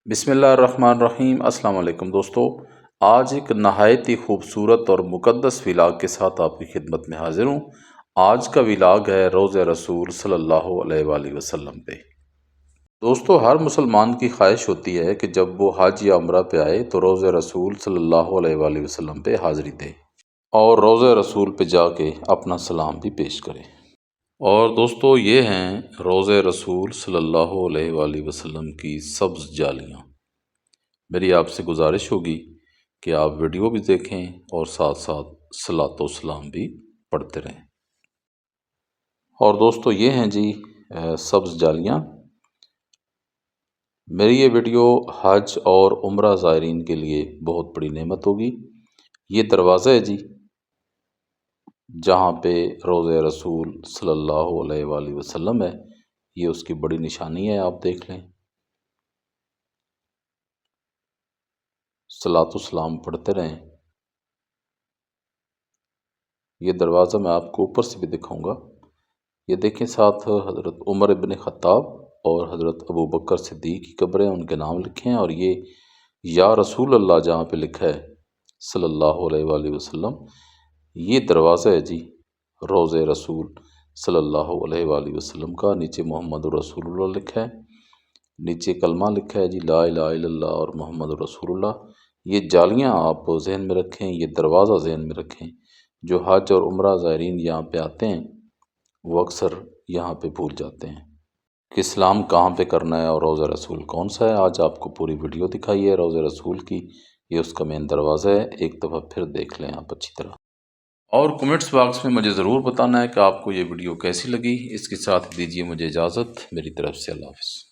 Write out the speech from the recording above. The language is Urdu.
بسم اللہ الرحمن الرحیم۔ السلام علیکم دوستو، آج ایک نہایت ہی خوبصورت اور مقدس ولاگ کے ساتھ آپ کی خدمت میں حاضر ہوں۔ آج کا ولاگ ہے روضہ رسول صلی اللہ علیہ وآلہ وسلم پہ۔ دوستو، ہر مسلمان کی خواہش ہوتی ہے کہ جب وہ حج یا عمرہ پہ آئے تو روضہ رسول صلی اللہ علیہ وآلہ وسلم پہ حاضری دے اور روضہ رسول پہ جا کے اپنا سلام بھی پیش کرے۔ اور دوستو، یہ ہیں روضہ رسول صلی اللہ علیہ وآلہ وسلم کی سبز جالیاں۔ میری آپ سے گزارش ہوگی کہ آپ ویڈیو بھی دیکھیں اور ساتھ ساتھ صلاۃ و سلام بھی پڑھتے رہیں۔ اور دوستو، یہ ہیں جی سبز جالیاں۔ میری یہ ویڈیو حج اور عمرہ زائرین کے لیے بہت بڑی نعمت ہوگی۔ یہ دروازہ ہے جی جہاں پہ روضہ رسول صلی اللہ علیہ وآلہ وسلم ہے، یہ اس کی بڑی نشانی ہے، آپ دیکھ لیں۔ صلاۃ و سلام پڑھتے رہیں۔ یہ دروازہ میں آپ کو اوپر سے بھی دکھاؤں گا۔ یہ دیکھیں، ساتھ حضرت عمر ابن خطاب اور حضرت ابو بکر صدیق کی قبریں، ان کے نام لکھے ہیں، اور یہ یا رسول اللہ جہاں پہ لکھا ہے صلی اللہ علیہ وآلہ وسلم، یہ دروازہ ہے جی روضہ رسول صلی اللہ علیہ وآلہ وسلم کا۔ نیچے محمد رسول اللہ لکھا ہے، نیچے کلمہ لکھا ہے جی لا الہ الا اللہ اور محمد رسول اللہ۔ یہ جالیاں آپ ذہن میں رکھیں، یہ دروازہ ذہن میں رکھیں۔ جو حج اور عمرہ زائرین یہاں پہ آتے ہیں وہ اکثر یہاں پہ بھول جاتے ہیں کہ اسلام کہاں پہ کرنا ہے اور روضہ رسول کون سا ہے۔ آج آپ کو پوری ویڈیو دکھائی ہے روضہ رسول کی، یہ اس کا مین دروازہ ہے۔ ایک دفعہ پھر دیکھ لیں آپ اچھی طرح، اور کمنٹس باکس میں مجھے ضرور بتانا ہے کہ آپ کو یہ ویڈیو کیسی لگی۔ اس کے ساتھ دیجیے مجھے اجازت، میری طرف سے اللہ حافظ۔